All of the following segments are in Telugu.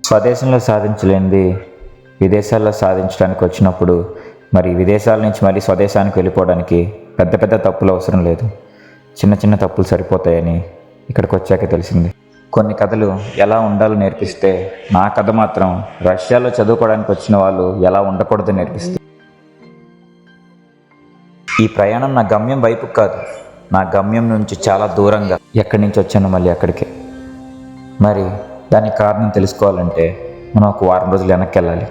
స్వదేశంలో సాధించలేనిది విదేశాల్లో సాధించడానికి వచ్చినప్పుడు మరి విదేశాల నుంచి మళ్ళీ స్వదేశానికి వెళ్ళిపోవడానికి పెద్ద పెద్ద తప్పులు అవసరం లేదు, చిన్న చిన్న తప్పులు సరిపోతాయని ఇక్కడికి వచ్చాక తెలిసింది. కొన్ని కథలు ఎలా ఉండాలో నేర్పిస్తే నా కథ మాత్రం రష్యాలో చదువుకోవడానికి వచ్చిన వాళ్ళు ఎలా ఉండకూడదో నేర్పిస్తుంది. ఈ ప్రయాణం నా గమ్యం వైపు కాదు, నా గమ్యం నుంచి చాలా దూరంగా. ఎక్కడి నుంచి వచ్చానో మళ్ళీ అక్కడికే. మరి దానికి కారణం తెలుసుకోవాలంటే మనం ఒక వారం రోజులు వెనక్కి వెళ్ళాలి.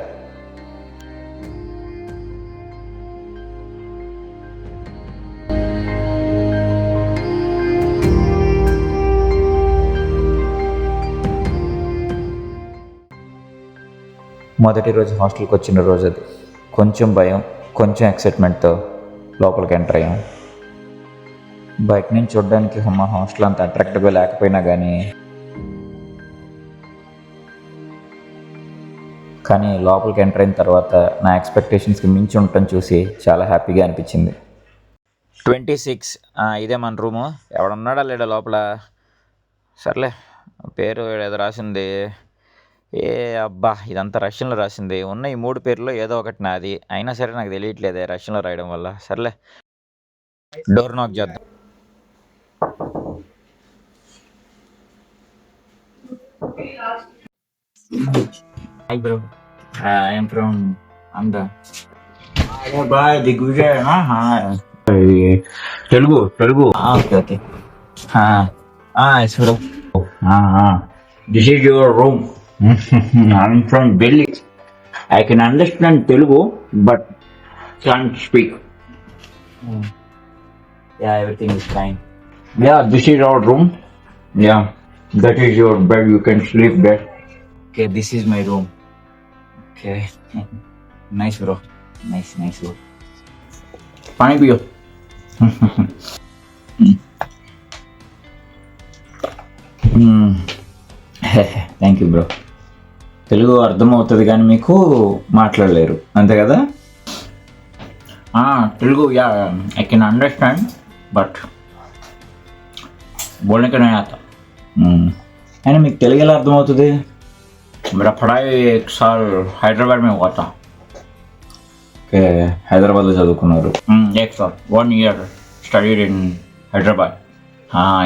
మొదటి రోజు హాస్టల్కి వచ్చిన రోజు అది. కొంచెం భయం, కొంచెం ఎక్సైట్మెంట్తో లోపలికి ఎంటర్ అయ్యాం. బయట నుంచి చూడడానికి మా హాస్టల్ అంత అట్రాక్టివ్గా లేకపోయినా కానీ లోపలికి ఎంటర్ అయిన తర్వాత నా ఎక్స్పెక్టేషన్స్కి మించి ఉండటం చూసి చాలా హ్యాపీగా అనిపించింది. 26 ఇదే మన రూము. ఎవడున్నాడా లేడా లోపల? సర్లే, పేరు ఏదో రాసింది. అబ్బా, ఇదంతా రష్యన్లో రాసింది. ఉన్న ఈ 3 పేర్లో ఏదో ఒకటి నాది. అయినా సరే నాకు తెలియట్లేదే రష్యన్లో రాయడం వల్ల. సర్లే, డోర్ నాక్ చేద్దాం. Hi bro, I am from Andhra. Bye, Digvijay, na? Telugu. Okay. It's bro. This is your room. I'm from Delhi. I can understand Telugu, but can't speak. Yeah, everything is fine. Yeah, this is our room. Yeah, that is your bed. You can sleep there. Okay, this is my room. Okay. Nice bro. Nice bro. Pani piyo. Thank you bro. Telugu అర్థమవుతుంది కానీ మీకు మాట్లాడలేరు, అంతే కదా? Telugu yeah I can understand but बोलने का नहीं आता. అయినా మీకు తెలుగు ఎలా అర్థమవుతుంది? मेरा पढ़ाई 1 साल हैदराबाद में हुआ था. ఓకే, హైదరాబాద్లో చదువుకున్నారు. 1 साल 1 year स्टडीड इन हैदराबाद.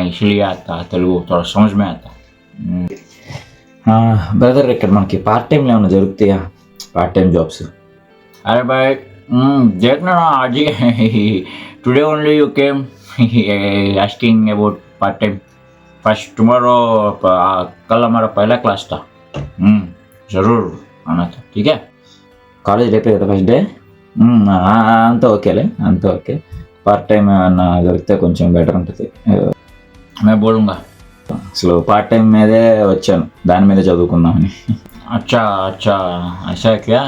इसलिए आता తెలుగు थोड़ा समझ में आता. బ్రదర్, ఇక్కడ మనకి పార్ట్ టైంలో ఏమైనా జరుగుతాయా? Part time jobs? అరే బాయ్, देखना आज ही today only you came asking about part time. First tomorrow कल हमारा पहला क्लास था. ज़रूर आना था, ठीक है? కాలేజ్ రేపే కదా ఫస్ట్ డే. అంతా ఓకేలే, అంతా ఓకే. పార్ట్ టైం ఏమన్నా దొరికితే కొంచెం బెటర్ ఉంటుంది. మే బోలుంగా. అసలు పార్ట్ టైం మీదే వచ్చాను, దాని మీదే చదువుకుందామని. అచ్చా అచ్చా క్యా?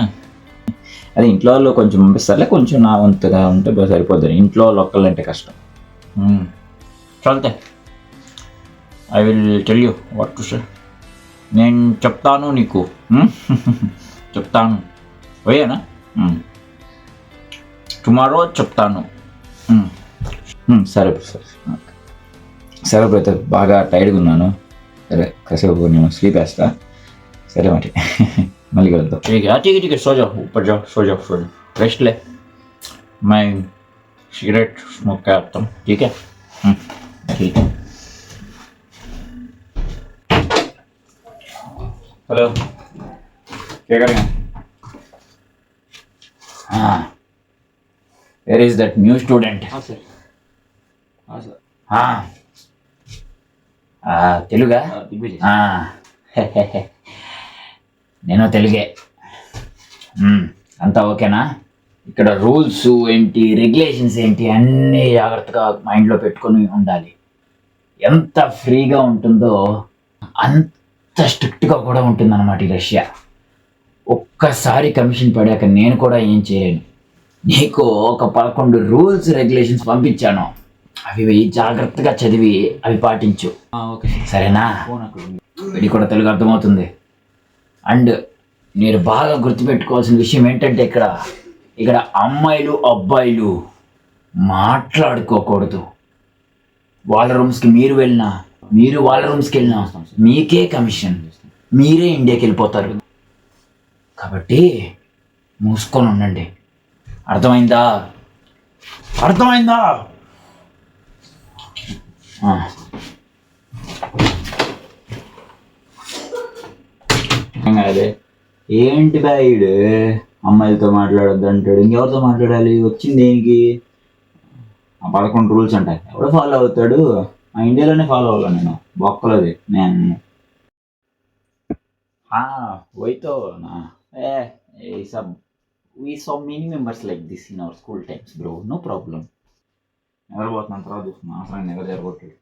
అదే ఇంట్లో వాళ్ళు కొంచెం పంపిస్తారులే, కొంచెం నా వంతుగా ఉంటే సరిపోతుంది. ఇంట్లో ఒక్కళ్ళంటే కష్టం. చల్తే I will tell you what to say. నేను చెప్తాను నీకు, చెప్తాను. పోయేనా? టుమారో చెప్తాను. సరే సరే బ్రదర్, బాగా టైర్డ్గా ఉన్నాను. సరే కాసేపు నేను స్లీప్ వేస్తా. సరే మరి మళ్ళీ కలుద్దాం. ठीक है सो जाओ, ऊपर जाओ, सो जाओ, रेस्ट ले. मैं सिगरेट स्मोक करता हूँ, ठीक है? ठीक है. हेलो, क्या कर रहे हैं? Where is that new student? Sir. తెలుగా? నేను తెలుగే. అంతా ఓకేనా? ఇక్కడ రూల్స్ ఏంటి, రెగ్యులేషన్స్ ఏంటి అన్నీ జాగ్రత్తగా మైండ్లో పెట్టుకొని ఉండాలి. ఎంత ఫ్రీగా ఉంటుందో అంత స్ట్రిక్ట్గా కూడా ఉంటుందన్నమాట ఈ రష్యా. ఒక్కసారి కమిషన్ పడాక నేను కూడా ఏం చేయలేను. నీకు ఒక 11 రూల్స్ రెగ్యులేషన్స్ పంపించాను, అవి జాగ్రత్తగా చదివి అవి పాటించు. ఓకే సరేనా? ఇది కూడా తెలుగు అర్థమవుతుంది. అండ్ మీరు బాగా గుర్తుపెట్టుకోవాల్సిన విషయం ఏంటంటే ఇక్కడ అమ్మాయిలు అబ్బాయిలు మాట్లాడుకోకూడదు. వాళ్ళ రూమ్స్కి మీరు వెళ్ళినా, మీరు వాళ్ళ రూమ్స్కి వెళ్ళినా మీకే కమిషన్. మీరే ఇండియాకి వెళ్ళిపోతారు. కాబట్టి మూసుకొని ఉండండి. అర్థమైందా? అర్థమైందా? అదే ఏంటి బాయిడు అమ్మాయిలతో మాట్లాడొద్దు అంటాడు. ఇంకెవరితో మాట్లాడాలి? వచ్చింది దేనికి? ఆ 11 రూల్స్ అంటాయి. ఎవడో ఫాలో అవుతాడు? ఆ ఇండియాలోనే ఫాలో అవ్వాలి నేను. బొక్కలది నేను. वही तो ना. ये सब we saw many members like this in our school times, bro. No problem. ఎవరు పోతున్నాను తర్వాత చూస్తున్నా. అసలు ఎవరు జరగొట్టాడు.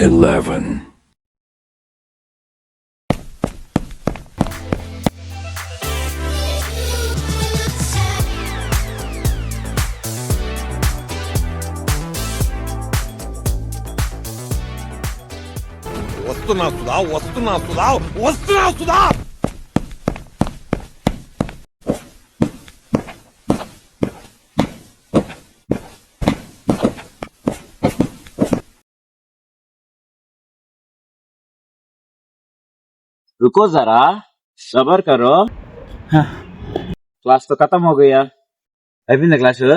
11. వస్తున్నా సుధా. रुको जरा, सबर करो. क्लास तो खत्म हो गया. అయిపోయిందా క్లాసు?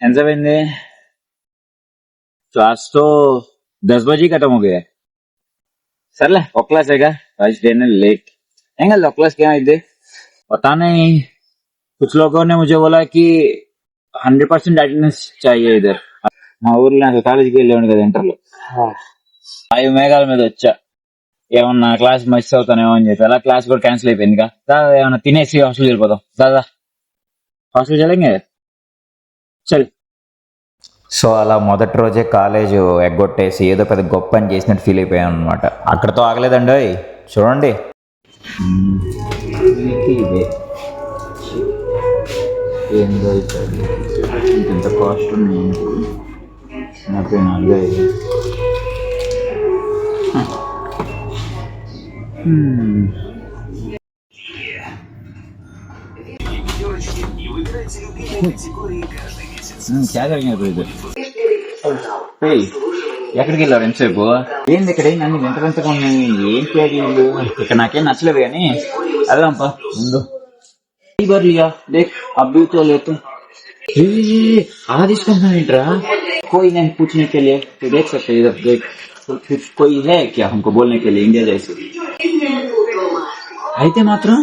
ఎంతమైంది? क्लास तो 10 बजे खत्म हो गया. सरले ఒక క్లాసేగా. फर्स्ट डे ने लेट एंगल ఒక क्लास क्या है? पता नहीं, कुछ लोगों ने मुझे बोला कि 100% अटेंडेंस चाहिए इधर. మా ఊర్లో నాకు కాలేజీకి వెళ్ళేవాడు కదా ఇంటర్లో. 5 మేఘాల మీద వచ్చా. ఏమన్నా క్లాస్ మిస్ అవుతానేమో అని చెప్పి. అలా క్లాస్ కూడా క్యాన్సిల్ అయిపోయింది. ఏమన్నా తినేసి హాస్టల్ వెళ్ళిపోతాం. దాదా హాస్టల్ చలంగా చల్. సో అలా మొదటి రోజే కాలేజ్ ఎగ్గొట్టేసి ఏదో పెద్ద గొప్ప అని చేసినట్టు ఫీల్ అయిపోయాను అనమాట. అక్కడతో ఆగలేదండి. చూడండి, ఏందో ఇంత కాస్ట్ ఉన్నాయి. నాకు 4-5 क्या करेंगे इधर? ఎక్కడికి వెళ్ళారు ఎంతసేపు? ఏంది ఇక్కడ నన్ను వింతగా ఉన్నాయి. ఏం చేయాలి వీళ్ళు? ఇక్కడ నాకేం నచ్చలేదు కానీ వెళ్దాంపా ముందు. देख अभी तो लेते आधा తీసుకుంటున్నా ఏంట్రా? कोई नहीं पूछने के लिए तो देख सकते इधर देख. कोई है क्या हमको बोलने के लिए इंडिया जैसे? అయితే మాత్రం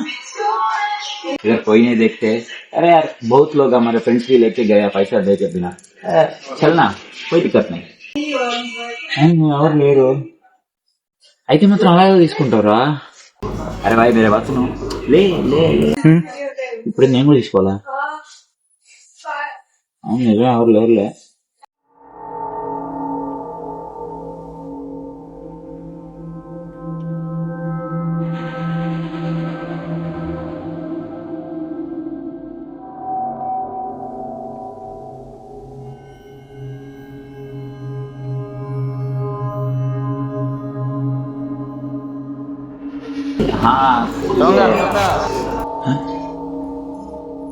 इधर कोई नहीं देखते. अरे यार बहुत लोग हमारे फ्रेंड्स भी लेके गया पैसा दे के बिना. चलना कोई दिक्कत नहीं. ఎవరు లేరు. అయితే మాత్రం అలాగే తీసుకుంటారా? అరే భాయ్ మేరే బాత్ సునో. లే లే ఇప్పుడు నేను కూడా తీసుకోవాలా? అవును నిజమే, ఎవరు లేరులే.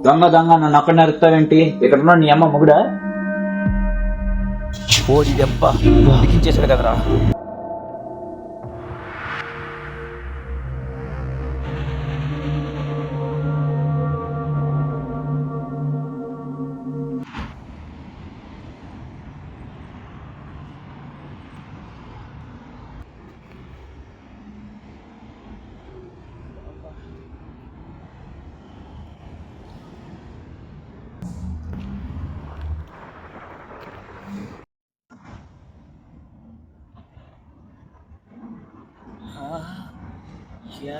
దొంగ దొంగ నన్ను అక్కడ నరుస్తావేంటి? ఇక్కడ ఉన్నాడు నీ అమ్మ మొగుడా? ఓడి దెబ్బ దిగించేసాడు కదరా. क्या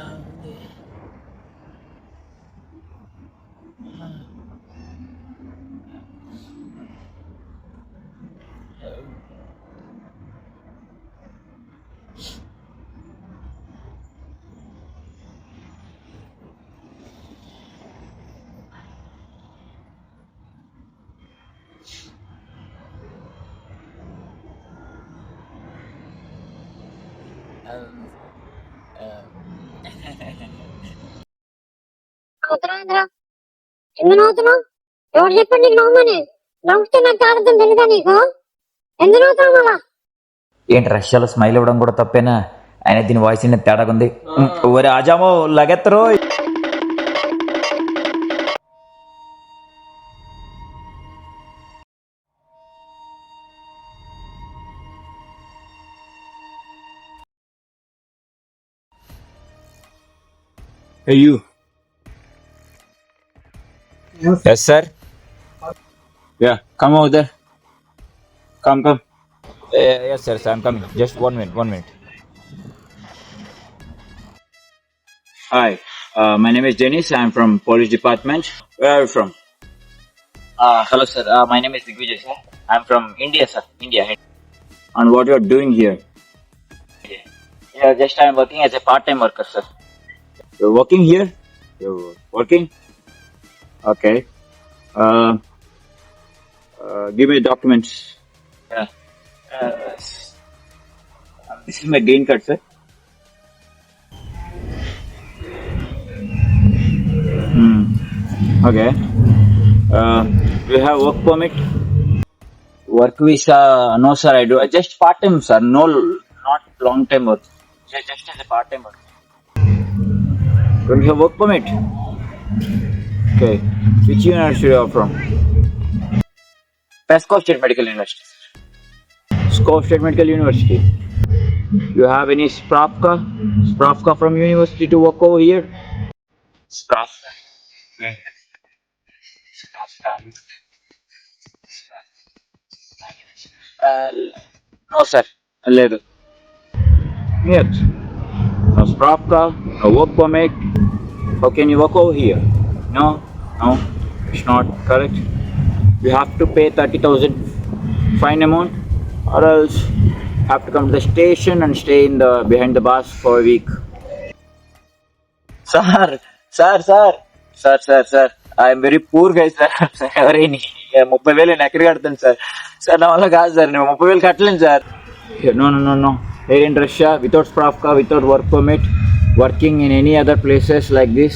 అవుతున్నా ఎందుకు నవ్వుతున్నావు? ఎవరు చెప్పండి నీకు నవ్వమని? నవ్వుతే నాకు తాడతం తెలుసా నీకు? ఎందుకు నవ్వుతావు మళ్ళా? ఏంటి రష్యాలో స్మైల్ ఇవ్వడం కూడా తప్పేనా? ఆయన దీని వాయిస్ తేడాగా ఉంది. ఒరే ఆజామో లగెత్తరో. Hey, you. Yes sir. Yeah, come over there. Come. Yes sir, I'm coming. Just 1 minute. Hi, my name is Dennis. I'm from Police Department. Where are you from? Hello, sir. My name is Digvijay, sir. I'm from India, sir. India. And what you are doing here? Yeah, just I'm working as a part-time worker, sir. You're working here? You're working? Okay. Give me the documents. Yeah. This is my green card, sir. Okay. Do you have work permit? Work visa? No, sir. I do. Just part time, sir. No, not long time work. Just as a part time work. Don't you have work permit? Okay. Which university are you from? Pasco State Medical University. Pasco State Medical University. You have any Spravka? Spravka from university to work over here? Spravka. No, sir. లేదు. Yes. No Spravka, no work permit. How can you work over here? No, it's not correct. You have to pay 30,000 fine amount, or else have to come to the station and stay in the behind the bars for a week. Sir I'm very poor guy sir. ఎవరైనా 30,000 నేను ఎక్కడ కడతాను సార్? సార్ నా వల్ల కాదు సార్, నేను 30,000 కట్టలేను sir. No. Here in Russia, without Spravka, without work permit, working in any other places like this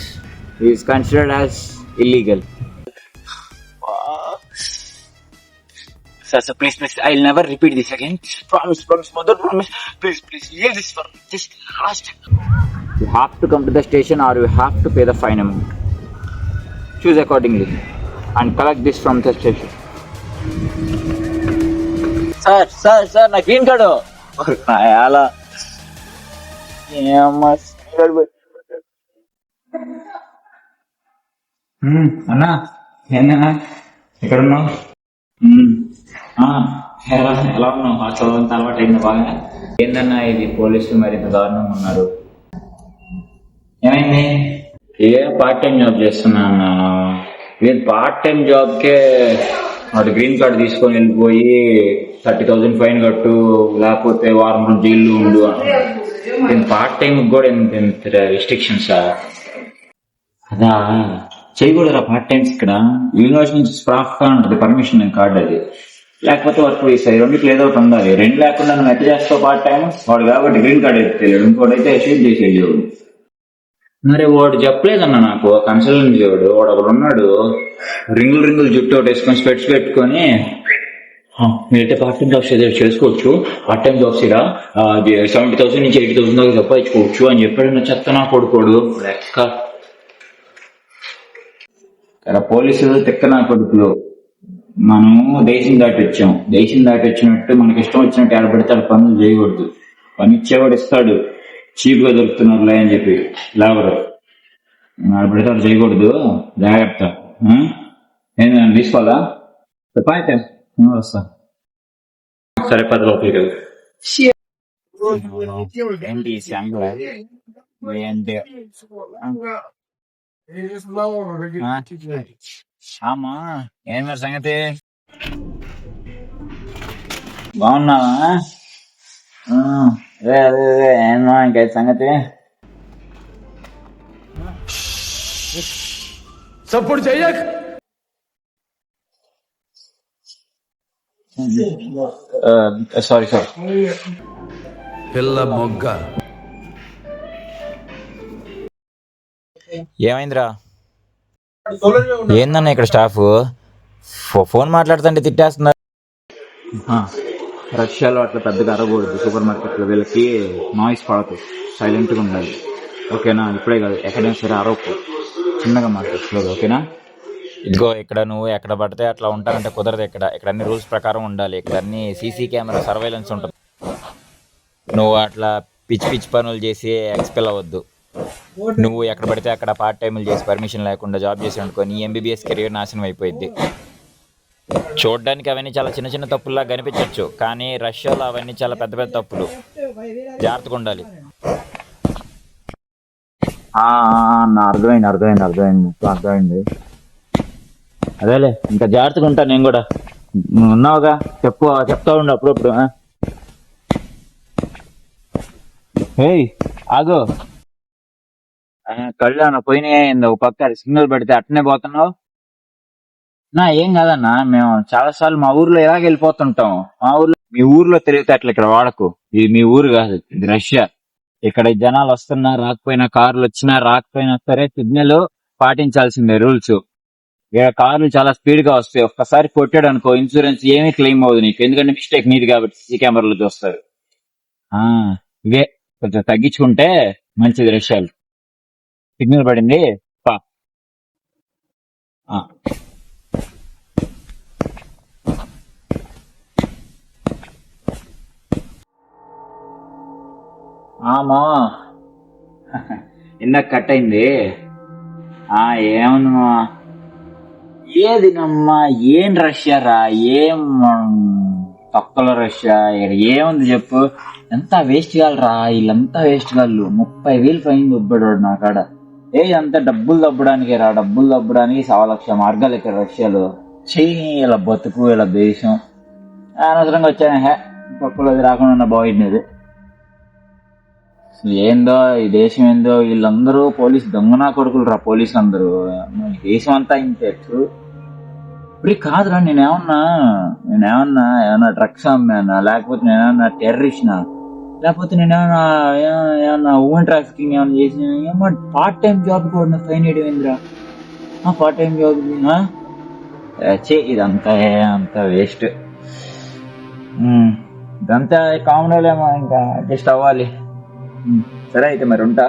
is considered as illegal. Sir, please, I'll never repeat this again. Promise, mother, promise. Please, leave this for just last. You have to come to the station or you have to pay the fine amount. Choose accordingly and collect this from the station. Sir, na green card. అలా అన్నా ఏందన్నా ఎక్కడున్నావు? ఎలా ఉన్నావు? ఆ చదువుంత అలవాటు అయింది బాగా. ఏందన్నా ఇది పోలీసులు మరి ఇంత దారుణంగా ఉన్నారు? ఏమైంది? పార్ట్ టైం జాబ్ చేస్తున్నా అన్న. వీళ్ళు పార్ట్ టైం జాబ్కే వాడు గ్రీన్ కార్డు తీసుకొని వెళ్ళిపోయి 30,000 ఫైన్ కట్టు, లేకపోతే వారం రోజులు జైల్లో ఉండు అంటున్నారు. నేను పార్ట్ టైం కూడా ఎంత రిస్ట్రిక్షన్స్ అదా చేయకూడదురా పార్ట్ టైమ్స్. ఇక్కడ యూనివర్సిటీ నుంచి స్ప్రాఫ్గా ఉంటుంది పర్మిషన్ కార్డు, అది లేకపోతే వర్క్ వీసా, రెండిట్లో ఏదో ఒకటి ఉండాలి. రెండు లేకుండా నువ్వు ఎట్లా చేస్తావు పార్ట్ టైం? వాడు కాబట్టి గ్రీన్ కార్డు ఎత్తుకెళ్ళాడు, ఇంకోటైతే షేర్ చేసేది. మరి వాడు చెప్పలేదన్న నాకు, కన్సల్టెంట్ వాడు ఒకడు ఉన్నాడు, రింగులు జుట్టు ఒకటి వేసుకొని స్పెట్స్ పెట్టుకొని, మీరైతే పార్ట్ టైం జాబ్స్ ఏదో చేసుకోవచ్చు, పార్ట్ టైం జాబ్స్ ఇలా 70,000 నుంచి 80,000 దాకా సంపాదించుకోవచ్చు అని చెప్పాడు. నా చెత్త నా కొడుకోడు లెక్క. పోలీసులు తిక్క నా కొడుకులు. మనము దేశం దాటి వచ్చినట్టు మనకి ఇష్టం వచ్చినట్టు ఏడబడితే పనులు చేయకూడదు. పని ఇచ్చేవాడు ఇస్తాడు, చీప్ గా దొరుకుతున్నారు అని చెప్పి లేవరు. ఏడబడితే చేయకూడదు, జాగ్రత్త. ఏంటంటే తీసుకోవాలా? వస్తా సరే 10 లోపలికి వెళ్ళు. ఏంటి ఆమా ఏం మరి సంగతి? బాగున్నావా? ఏమా ఇంకైతే సంగతి? సపోర్ట్ చెయ్యక సారీ పిల్ల మొగ్గ. ఏమైందిరా? ఏందన్న ఇక్కడ స్టాఫ్ ఫోన్ మాట్లాడుతుంటే తిట్టేస్తున్నారు. రష్యాలో అట్లా పెద్దగా అరవకూడదు సూపర్ మార్కెట్లో, వీళ్ళకి నాయిస్ పడదు, సైలెంట్గా ఉండాలి. ఓకేనా? ఇప్పుడే కాదు, ఎక్కడైనా సరే అరవకు, చిన్నగా మాట్లాడలేదు. ఓకేనా? ఇదిగో ఇక్కడ నువ్వు ఎక్కడ పడితే అట్లా ఉంటానంటే కుదరదు. ఇక్కడ అన్ని రూల్స్ ప్రకారం ఉండాలి. ఇక్కడ అన్ని సీసీ కెమెరా సర్వైలెన్స్ ఉంటుంది. నువ్వు అట్లా పిచ్చి పిచ్చి పనులు చేసి ఎక్స్పెల్ అవ్వద్దు. నువ్వు ఎక్కడ పడితే అక్కడ పార్ట్ టైంలు చేసి పర్మిషన్ లేకుండా జాబ్ చేసి అనుకో, నీ ఎంబీబీఎస్ కెరీర్ నాశనం అయిపోయింది. చూడడానికి అవన్నీ చాలా చిన్న చిన్న తప్పుల్లా కనిపించవచ్చు, కానీ రష్యాలో అవన్నీ చాలా పెద్ద పెద్ద తప్పులు. జాగ్రత్తగా ఉండాలి. అర్థమైంది. అదేలే, ఇంకా జాగ్రత్తగా ఉంటాను నేను కూడా. నువ్వు ఉన్నావుగా, చెప్తా ఉండు అప్పుడప్పుడు. హేయ్ ఆగో, కళ్ళు అన్న పోయినాయింది. ఒక పక్క సిగ్నల్ పెడితే అట్నే పోతున్నావు. ఏం కాదన్నా, మేము చాలా సార్లు మా ఊర్లో ఇలాగ వెళ్ళిపోతుంటాం. మీ ఊర్లో తిరిగితే అట్లా ఇక్కడ వాడకు. ఇది మీ ఊరు కాదు, ఇది రష్యా. ఇక్కడ జనాలు వస్తున్నా రాకపోయినా, కార్లు వచ్చినా రాకపోయినా సరే సిగ్నల్ పాటించాల్సిందే, రూల్స్. ఇక్కడ కార్లు చాలా స్పీడ్ గా వస్తాయి. ఒక్కసారి కొట్టాడు అనుకో, ఇన్సూరెన్స్ ఏమీ క్లెయిమ్ అవ్వదు నీకు, ఎందుకంటే మిస్టేక్ నీది కాబట్టి సీసీ కెమెరాలు చూస్తారు. ఇవే కొంచెం తగ్గించుకుంటే మంచిది. రష్యాలు సిగ్నల్ పడింది. పా. మా ఇందాక కట్ అయింది. ఏముంది మా, ఏది నమ్మా, ఏం రష్యా రా, ఏం తక్కువలో రష్యా. ఇక్కడ ఏముంది చెప్పు, ఎంత వేస్ట్ కాలరా, వీళ్ళంతా వేస్ట్ కాళ్ళు. 30,000 ఫైన్ దొబ్బడాడు నా కాడ. అంతా డబ్బులు దబ్బడానికి రా, డబ్బులు దబ్బడానికి 1,00,000 మార్గాలు ఇక్కడ రష్యాలో. చెయ్యి ఇలా బతుకు, ఇలా దేశం. అనవసరంగా వచ్చాను. తక్కువలో రాకుండా బాగుండేది. ఏందో ఈ దేశం, ఏందో వీళ్ళందరూ పోలీసు దొంగనా కొడుకులు రా, పోలీసులు అందరూ. దేశం అంతా ఇంతే. ఇప్పుడు కాదురా, ఏమన్నా డ్రగ్స్ అమ్మానా, లేకపోతే నేనేమన్నా టెర్రరిస్ట్నా, లేకపోతే నేనేమన్నా ఉమెన్ ట్రాఫికింగ్ ఏమన్నా చేసిన, ఏమన్నా పార్ట్ టైం జాబ్ కూడా ఫైన్ వేయడమేందిరా. పార్ట్ టైం జాబ్ ఇదంతా అంతా వేస్ట్. ఇదంతా కామన్లేమో, ఇంకా అడ్జస్ట్ అవ్వాలి. సరే అయితే మరి ఉంటా.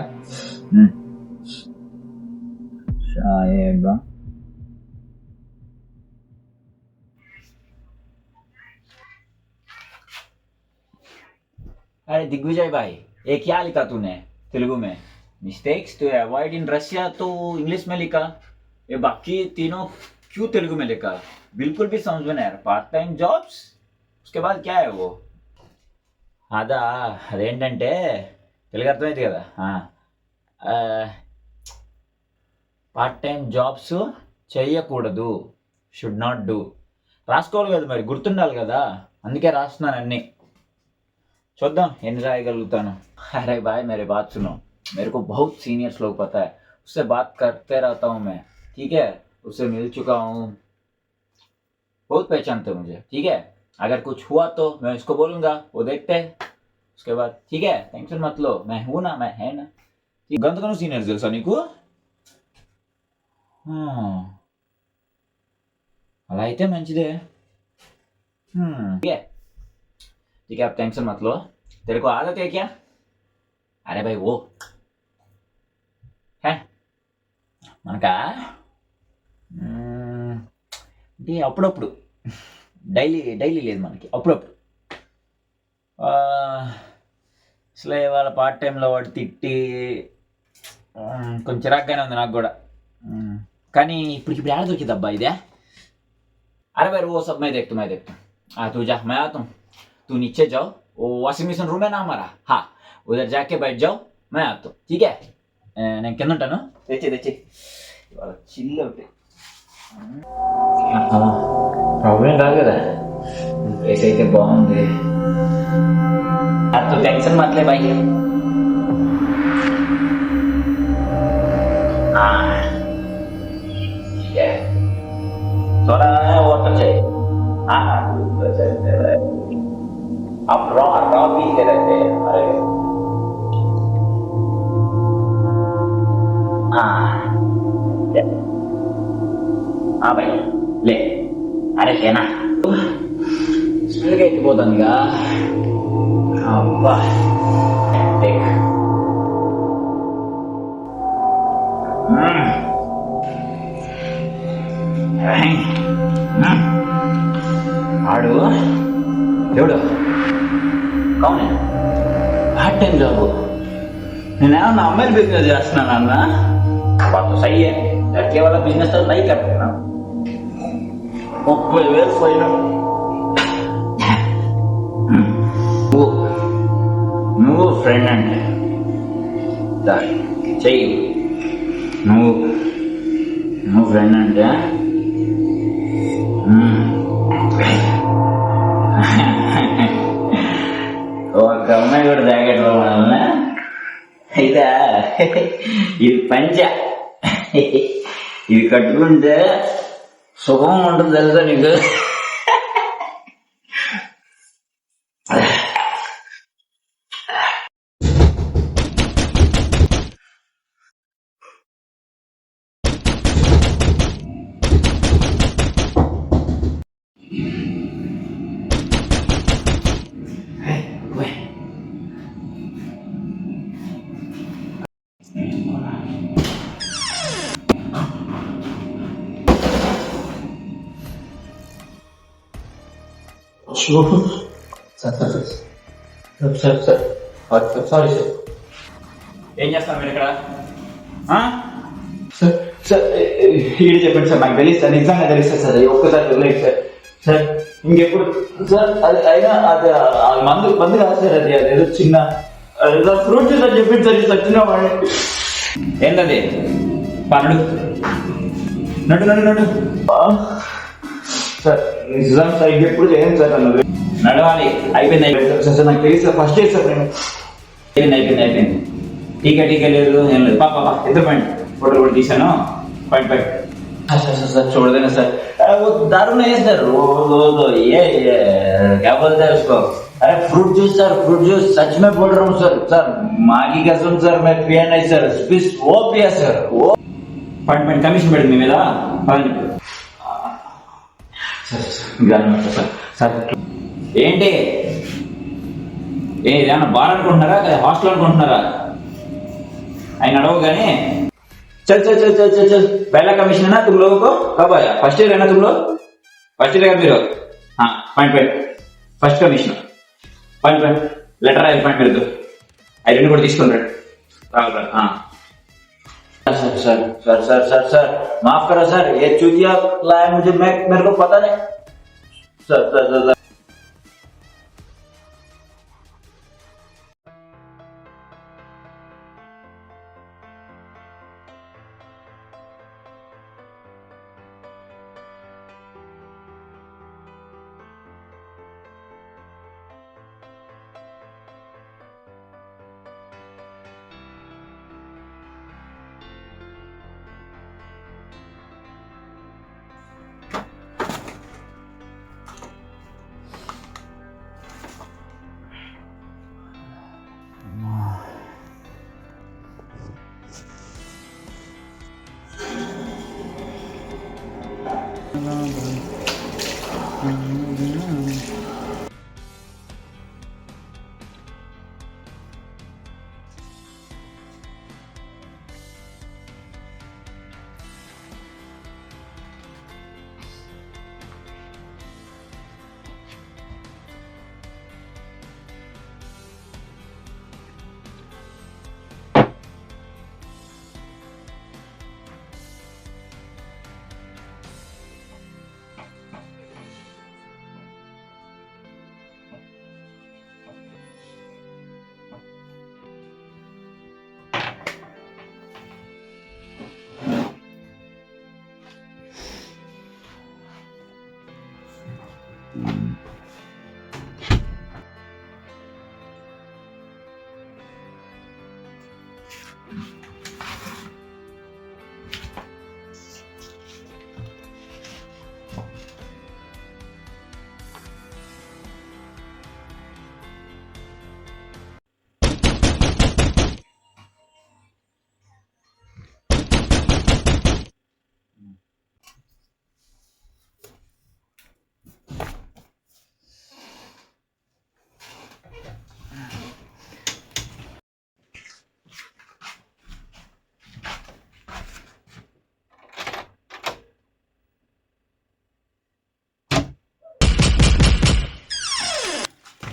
अरे दिग्विजय भाई, ये क्या लिखा तूने तेलुगु में? मिस्टेक्स तो अवॉइड इन रशिया तो इंग्लिश में लिखा, ये बाकी तीनों क्यों तेलुगु में लिखा? बिल्कुल भी समझ में नहीं आ रहा. पार्ट टाइम जॉब्स, उसके बाद क्या है वो? అదేంటంటే తెలుగు అర్థమైంది కదా. పార్ట్ టైం జాబ్స్ చెయ్యకూడదు, షుడ్ నాట్ డూ. రాసుకోవాలి కదా మరి, గుర్తుండాలి కదా, అందుకే రాస్తున్నాను అన్నీ. చూద్దాం ఎన్ని రాయగలుగుతాను. अरे भाई मेरे बात सुनो, मेरे को बहुत सीनियर्स लोग पता है, उससे बात करते रहता हूँ मैं. ठीक है, उससे मिल चुका हूँ, बहुत पहचानते मुझे. ठीक है, अगर कुछ हुआ तो मैं उसको बोलूँगा, वो देखते हैं उसके बाद. ठीक है, टेंशन मत लो, मैं हूँ ना, मैं है ना. గంతకను సీనియర్స్ తెలుసా నీకు? అలా అయితే మంచిదే. ठीक है, आप टेंशन मत लो. तेरे को आदत है क्या? अरे भाई वो है మనకా అంటే అప్పుడప్పుడు, డైలీ లేదు మనకి, అప్పుడప్పుడు. అసలు వాళ్ళ పార్ట్ టైంలో వాడు తిట్టి కొంచెం చిరాగ్గానే ఉంది నాకు కూడా. కానీ ఇప్పుడు ఏడ దొరికింది అబ్బా ఇదే? अरे भाई वो सब मैं देखता तू जा, मैं आता हूँ. तू नीचे जाओ, वो वाशिंग मशीन रूम है ना हमारा, हाँ उधर जाके बैठ जाओ, मैं आता हूँ. ठीक है, నేను కింద ఉంటాను. తెచ్చి ఇవాళ చిల్లు ఒకటి. ప్రాబ్లం కాదు కదా, ప్లేస్ అయితే బాగుంది. तो टेंशन मत ले भाई. ठीक है, थोड़ा वाटर चाहिए. आप रॉ पीते रहते हैं. अरे भाई ले, अरे लेना. స్పీడ్గా ఎక్కిపోతుందిగా. అబ్బా టేక్. ఆడు ఎవడు కౌనే పార్ట్ టైం జాబు. నేనేమన్నా అమ్మాయిలు బిజినెస్ చేస్తున్నాను అన్న. బాగా సై లड़के वाला बिजनेस तो नहीं करते ना. 30,000 పోయినా. నువ్వు ఫ్రెండ్ అంటే చెయ్యి. నువ్వు ఫ్రెండ్ అంటే ఒక అమ్మాయి కూడా తాగేటం వలన అయితే ఇది పంచ, ఇది కట్టుకుంటే సుఖం ఉంటుంది తెలుసా నీకు. Sorry sir. ఏం చేస్తాను మీరు ఇక్కడ? సార్ సార్ ఈడు చెప్పండి సార్, నాకు తెలియదు సార్, నిజంగా తెలుస్తుంది సార్, ఒక్కసారి తెలియదు సార్. సార్ ఇంకెప్పుడు సార్ అది అయినా అది మందు కాదు సార్, అది అదేదో చిన్న ఫ్రూట్ జ్యూస్ అని చెప్పింది సార్. సచ్చిన వాడిని ఏంటది పనుడు నడు నడు నడు సార్. నిజం సార్ ఇంకెప్పుడు చేయండి సార్ అన్నది. నడవాలి. అయిపోయింది అయిపోయింది సార్, నాకు తెలియదు సార్, ఫస్ట్ ఇయర్ సార్ నేను. అయిపోయింది. టీకా లేదు ఏం లేదు. పాప ఇద్దరు పాయింట్ ఫోటో కూడా తీసాను. పాయింట్ సార్ చూడదేనా సార్, दारू नहीं सर, वो ये क्या बोलते हैं उसको, अरे fruit juice sir, fruit juice सच में बोल रहा हूँ सर माँ की कसम सर, मैं पिया नहीं सर, वो पिया सर, वो पॉइंट कमीशन पड़ेगी मेरा సార్. ఏంటి ఏదైనా బార్ అనుకుంటున్నారా, హాస్టల్ అనుకుంటున్నారా? ఆయన అడవు కానీ चल चल चल चल चल चल पहला कमीशन है ना तुम लोगों को, कब आया? फर्स्ट ईयर है ना तुम लोग? फर्स्ट ईयर का మీరు point first commission point letter I point मेरे तो ఐ రెండు కూడా తీసుకుంటాడు. Sir sir sir sir sir sir माफ करो सर, ये चूतिया लाया मुझे, मेरे को पता नहीं sir sir sir, sir.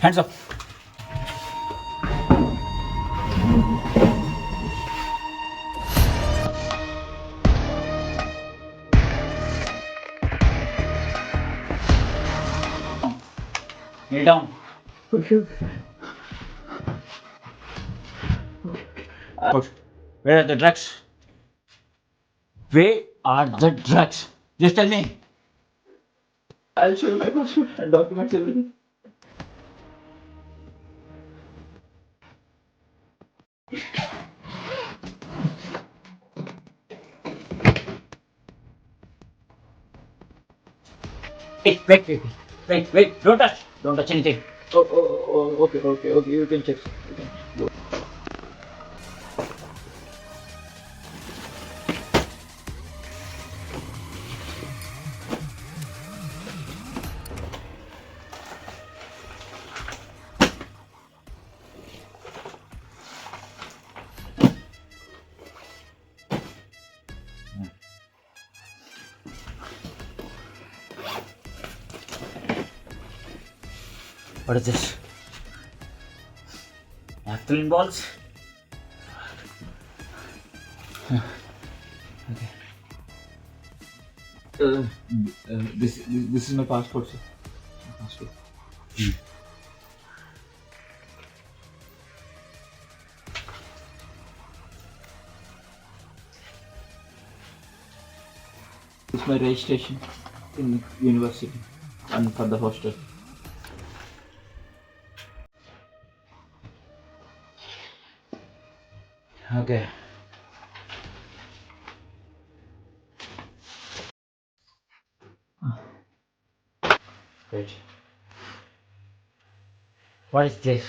Hands up. Kneel down. Where are the drugs? Where are the drugs? Just tell me. I'll show you my passport and documents, everything. Wait. Don't touch. Don't touch anything. Okay. You can check. What is this? Naphthalene balls? Okay. This is my passport, sir. My passport. This is my registration in the university and for the hostel. Okay. Wait. What is this?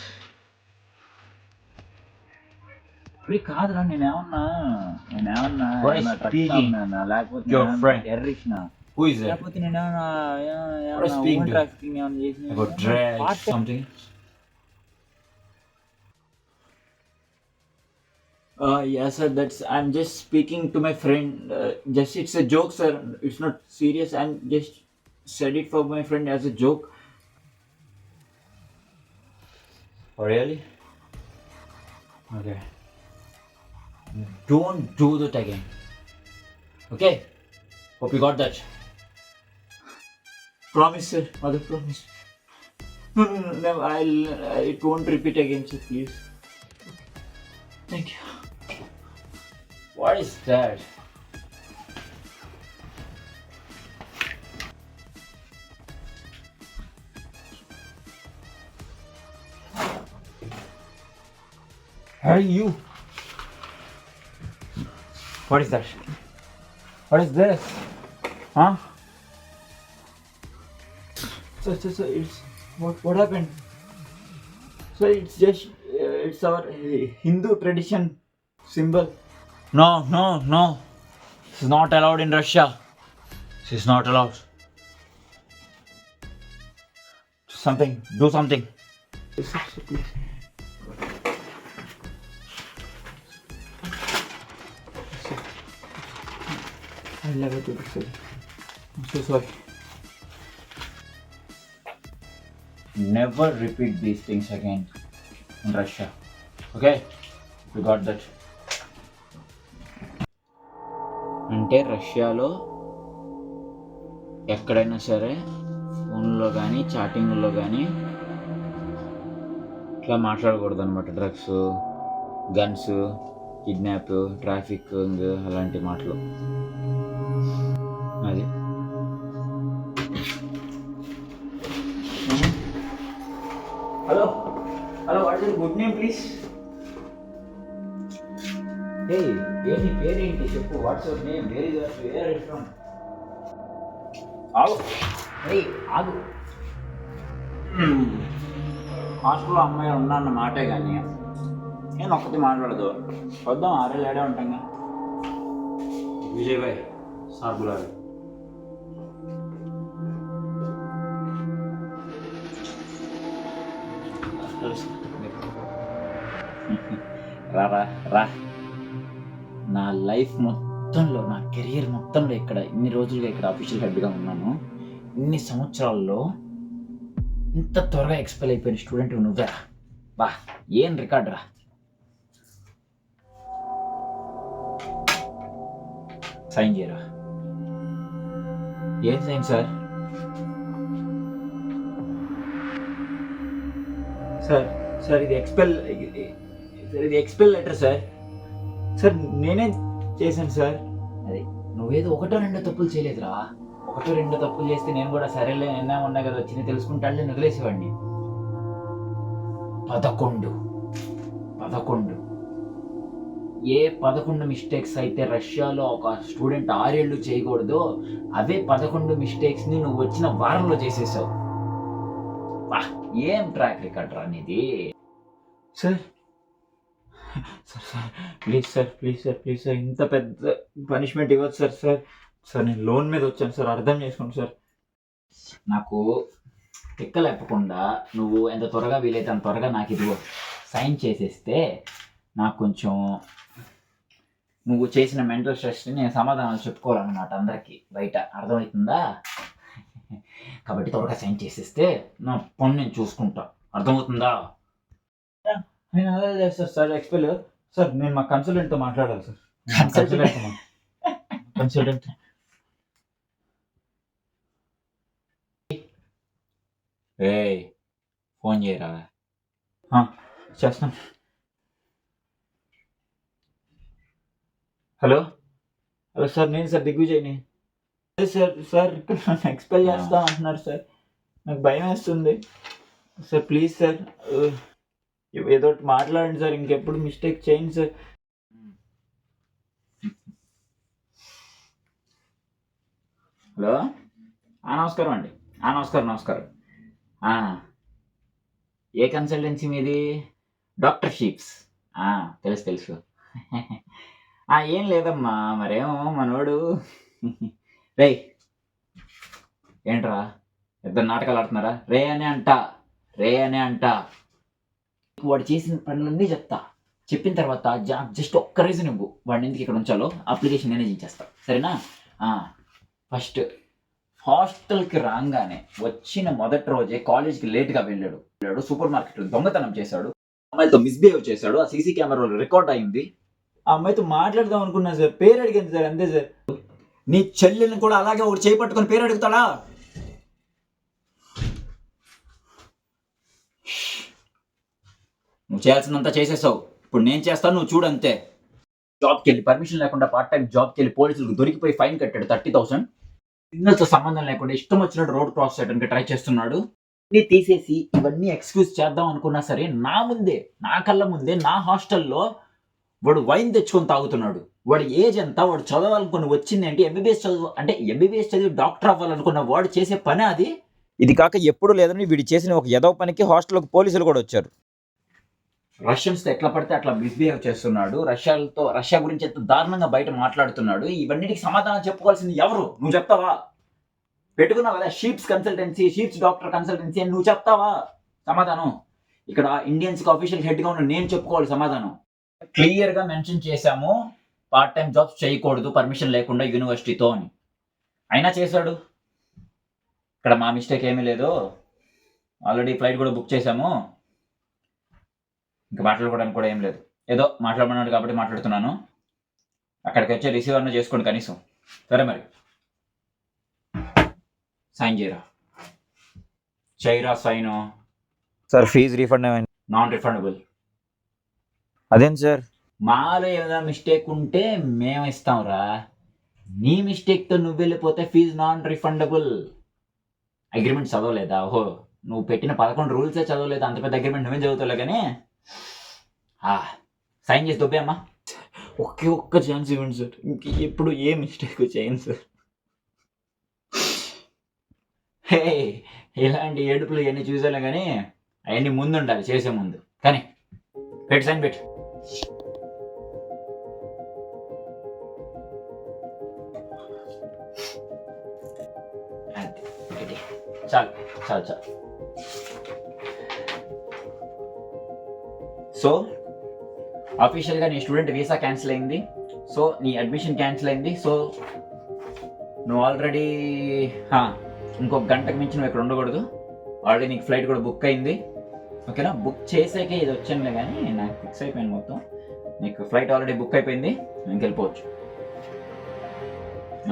ఇప్పుడు కాదురా నేనేమన్నా What is speaking? లేకపోతే Your friend. Terrorist Who is that? లేకపోతే నేనేమన్నా What is speaking to? Trafficking ఏమన్నా చేసిన About drugs, something? Yes sir, I'm just speaking to my friend. Just it's a joke sir, it's not serious. I'm just said it for my friend as a joke. Oh really? Okay. Don't do that again. Okay? Hope you got that. Promise sir, mother promise. No, it won't repeat again sir, please. Thank you. What is that? Hey you! What is that? What is this? Huh? So it's what happened? So it's just it's our Hindu tradition symbol. No. This is not allowed in Russia. This is not allowed. Do something. Please. I'll never do this again. I'm so sorry. Never repeat these things again in Russia. Okay? You got that? అంటే రష్యాలో ఎక్కడైనా సరే ఫోన్లో కానీ చాటింగ్లో కానీ ఇట్లా మాట్లాడకూడదు అనమాట. డ్రగ్స్, గన్స్, కిడ్నాప్, ట్రాఫికింగ్ అలాంటి మాటలు. అది hello what is good name please? ఏంటి పేరేంటి చెప్పు. What's your name? Where is from? ఆగు. హాస్టల్లో అమ్మాయి ఉన్నా మాటే కానీ నేను ఒక్కటి మాట్లాడదు. వద్దాం, ఆరేళ్ళే ఉంటాంగా. విజయ్ భాయ్ సార్బులారు. రా. నా లైఫ్ మొత్తంలో, నా కెరియర్ మొత్తంలో ఇక్కడ ఇన్ని రోజులుగా ఇక్కడ అఫీషియల్ హెడ్గా ఉన్నాను. ఇన్ని సంవత్సరాల్లో ఇంత త్వరగా ఎక్స్పెల్ అయిపోయిన స్టూడెంట్ నువ్వేరా. బా ఏం రికార్డ్ రా. సైన్ చేయరా. ఏం సైన్ సార్? సార్ ఇది ఎక్స్పెల్ లెటర్ సార్. సార్ నేనే చేశాను సార్. అది నువ్వేదో ఒకటో రెండో తప్పులు చేయలేదురా. ఒకటో రెండో తప్పులు చేస్తే నేను కూడా సరేలే నిన్న ఉన్నా కదా వచ్చింది తెలుసుకుంటానులే వదిలేసేవాడిని. 11 ఏ 11 మిస్టేక్స్ అయితే రష్యాలో ఒక స్టూడెంట్ 6 ఏళ్ళు చేయకూడదు అవే 11 మిస్టేక్స్ని నువ్వు వచ్చిన వారంలో చేసేసావు. వా ఏం ట్రాక్ రికార్డ్ రా నీది. సార్ ప్లీజ్ సార్ ఇంత పెద్ద పనిష్మెంట్ ఇవ్వదు సార్ నేను లోన్ మీద వచ్చాను సార్, అర్థం చేసుకోండి సార్. నాకు ఎక్కలేపకుండా నువ్వు ఎంత త్వరగా వీలైతే అంత త్వరగా నాకు ఇదిగో సైన్ చేసేస్తే నాకు కొంచెం నువ్వు చేసిన మెంటల్ స్ట్రెస్ని నేను సమాధానాలు చెప్పుకోవాలన్నమాట అందరికీ బయట, అర్థమవుతుందా? కాబట్టి త్వరగా సైన్ చేసేస్తే నా పని నేను చూసుకుంటా, అర్థమవుతుందా? నేను అదే చేస్తాను సార్. ఎక్స్పెల్ సార్ నేను మా కన్సల్టెంట్తో మాట్లాడాలి సార్. కన్సల్టెంట్ ఫోన్ చేయరా. చేస్తాను. హలో సార్ నేను సార్ దిగ్విజయ్ని. అదే సార్ ఇక్కడ నన్ను ఎక్స్పెల్ చేస్తాం అంటున్నారు సార్. నాకు భయం వేస్తుంది సార్. ప్లీజ్ సార్ ఏదో ఒకటి మాట్లాడండి సార్, ఇంకెప్పుడు మిస్టేక్ చేయండి సార్. హలో నమస్కారం అండి. నమస్కారం. ఏ కన్సల్టెన్సీ మీది? Doctor sheeps. తెలుసు. ఏం లేదమ్మా, మరేమో మనోడు రే ఏంట్రా ఇద్దరు నాటకాలు ఆడుతున్నారా? రే అనే అంట. వాడు చేసిన పనులన్నీ చెప్తా, చెప్పిన తర్వాత జస్ట్ ఒక్క రీజన్ ఇవ్వు వాడిని ఎందుకు ఇక్కడ ఉంచాలో అప్లికేషన్ నేనే చేస్తా, సరేనా? ఫస్ట్ హాస్టల్కి రాగానే వచ్చిన మొదటి రోజే కాలేజ్కి లేట్గా వెళ్ళాడు. సూపర్ మార్కెట్లో దొంగతనం చేశాడు, అమ్మాయితో మిస్బిహేవ్ చేశాడు. ఆ సీసీ కెమెరాలో రికార్డ్ అయింది. ఆ అమ్మాయితో మాట్లాడదాం అనుకున్నా సార్, పేరు అడిగింది సార్, అంతే సార్. నీ చెల్లెల్ని కూడా అలాగే ఒకటి చేపట్టుకొని పేరు అడుగుతాడా? నువ్వు చేయాల్సినంత చేసేసావు, ఇప్పుడు నేను చేస్తాను, నువ్వు చూడంతే. జాబ్కి వెళ్ళి పర్మిషన్ లేకుండా పార్ట్ టైం జాబ్కి వెళ్ళి పోలీసులకు దొరికిపోయి ఫైన్ కట్టాడు 30,000. సిగ్నల్తో సంబంధం లేకుండా ఇష్టం వచ్చినట్టు రోడ్ క్రాస్ చేయడానికి ట్రై చేస్తున్నాడు. ఇవన్నీ తీసేసి ఇవన్నీ ఎక్స్క్యూజ్ చేద్దాం అనుకున్నా సరే నా కళ్ళ ముందే నా హాస్టల్లో వాడు వైన్ తెచ్చుకొని తాగుతున్నాడు. వాడు ఏజ్ ఎంత, వాడు చదవాలనుకుని వచ్చింది ఏంటి, ఎంబీబీఎస్ చదివి డాక్టర్ అవ్వాలనుకున్న వాడు చేసే పని అది. ఇది కాక ఎప్పుడు లేదని వీడు చేసిన ఒక ఎదవ పనికి హాస్టల్కి పోలీసులు కూడా వచ్చారు. రష్యన్స్తో ఎట్లా పడితే అట్లా మిస్బిహేవ్ చేస్తున్నాడు, రష్యా గురించి ఎంత దారుణంగా బయట మాట్లాడుతున్నాడు. ఇవన్నిటికి సమాధానం చెప్పుకోవాల్సింది ఎవరు? నువ్వు చెప్తావా? పెట్టుకున్నావు కదా షీప్స్ డాక్టర్ కన్సల్టెన్సీ అని, నువ్వు చెప్తావా సమాధానం? ఇక్కడ ఇండియన్స్కి అఫీషియల్ హెడ్గా ఉన్న నేను చెప్పుకోవాలి సమాధానం. క్లియర్గా మెన్షన్ చేశాము పార్ట్ టైం జాబ్స్ చేయకూడదు పర్మిషన్ లేకుండా యూనివర్సిటీతో అని, అయినా చేశాడు. ఇక్కడ మా మిస్టేక్ ఏమీ లేదు, ఆల్రెడీ ఫ్లైట్ కూడా బుక్ చేశాము, ఇంకా మాట్లాడుకోవడానికి కూడా ఏం లేదు. ఏదో మాట్లాడమన్నాడు కాబట్టి మాట్లాడుతున్నాను. అక్కడికి వచ్చే రిసీవర్ను చేసుకోండి కనీసం, సరే? మరి సైన్ చేయరా సైను. సార్ ఫీజు రీఫండ్ ఏమైంది? Non refundable. అదేంటి సార్? మాలో ఏదైనా మిస్టేక్ ఉంటే మేము ఇస్తాంరా, నీ మిస్టేక్తో నువ్వు వెళ్ళిపోతే ఫీజు నాన్ రిఫండబుల్. అగ్రిమెంట్ చదవలేదా? ఓహో, నువ్వు పెట్టిన 11 రూల్సే చదవలేదు, అంత పెద్ద అగ్రిమెంట్ నువ్వేం చదువుతావులే. కానీ సైన్ చేసి దొబ్బే అమ్మా. ఒక్క ఛాన్స్ ఇవ్వండి సార్, ఇంక ఎప్పుడు ఏ మిస్టేక్ చేయను సార్. హే, ఇలాంటి ఏడుపులు ఇవన్నీ చూసాలే కానీ అవన్నీ ముందు ఉండాలి చేసే ముందు. కానీ సైన్ పెట్టు. చాలు. సో అఫీషియల్గా నీ స్టూడెంట్ వీసా క్యాన్సిల్ అయింది, సో నీ అడ్మిషన్ క్యాన్సిల్ అయింది. సో నువ్వు ఆల్రెడీ ఇంకొక గంటకు మించి నువ్వు ఇక్కడ ఉండకూడదు. ఆల్రెడీ నీకు ఫ్లైట్ కూడా బుక్ అయింది, ఓకేనా? బుక్ చేసాకే ఇది వచ్చానులే, కానీ నాకు ఫిక్స్ అయిపోయింది మొత్తం. నీకు ఫ్లైట్ ఆల్రెడీ బుక్ అయిపోయింది, ఇంక వెళ్ళిపోవచ్చు.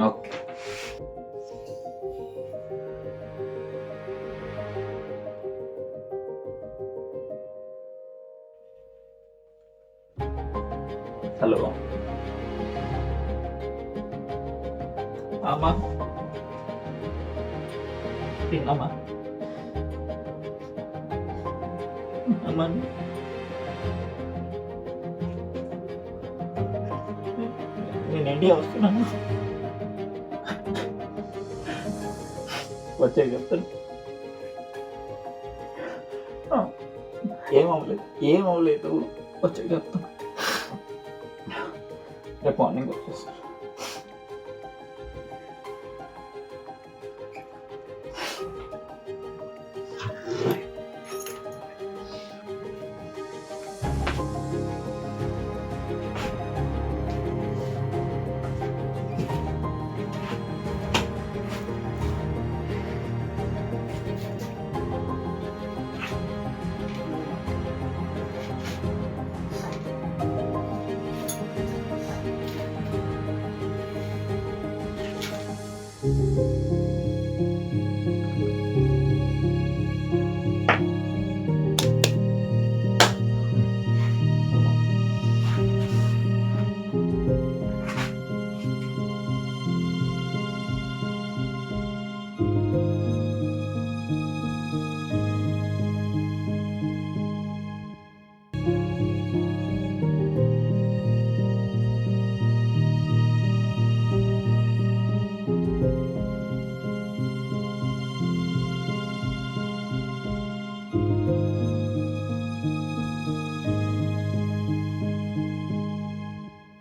ఓకే. హలో అమ్మా, తిన్నామా? అమ్మా, నేను ఇండియా వస్తున్నాను, వచ్చే చెప్తాను. ఏమవలేదు, వచ్చే చెప్తాను. రేపు మార్నింగ్ వచ్చేస్తాను.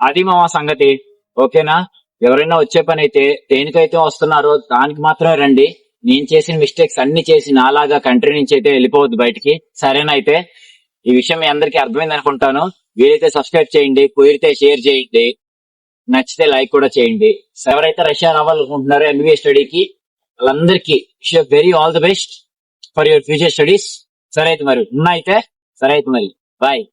అది మా సంగతి, ఓకేనా? ఎవరైనా వచ్చే పని అయితే దేనికైతే వస్తున్నారో దానికి మాత్రమే రండి. నేను చేసిన మిస్టేక్స్ అన్ని చేసి నాలాగా కంట్రీ నుంచి అయితే వెళ్ళిపోవద్దు బయటికి, సరేనా? అయితే ఈ విషయం మీ అందరికీ అర్థమైంది అనుకుంటాను. వీలైతే సబ్స్క్రైబ్ చేయండి, కుదిరితే షేర్ చేయండి, నచ్చితే లైక్ కూడా చేయండి. ఎవరైతే రష్యా రావాలనుకుంటున్నారో ఎంబీబీఎస్ స్టడీకి, వాళ్ళందరికీ very all the best for your future studies. సరే అయితే మరి, సరే అయితే మరి, బాయ్.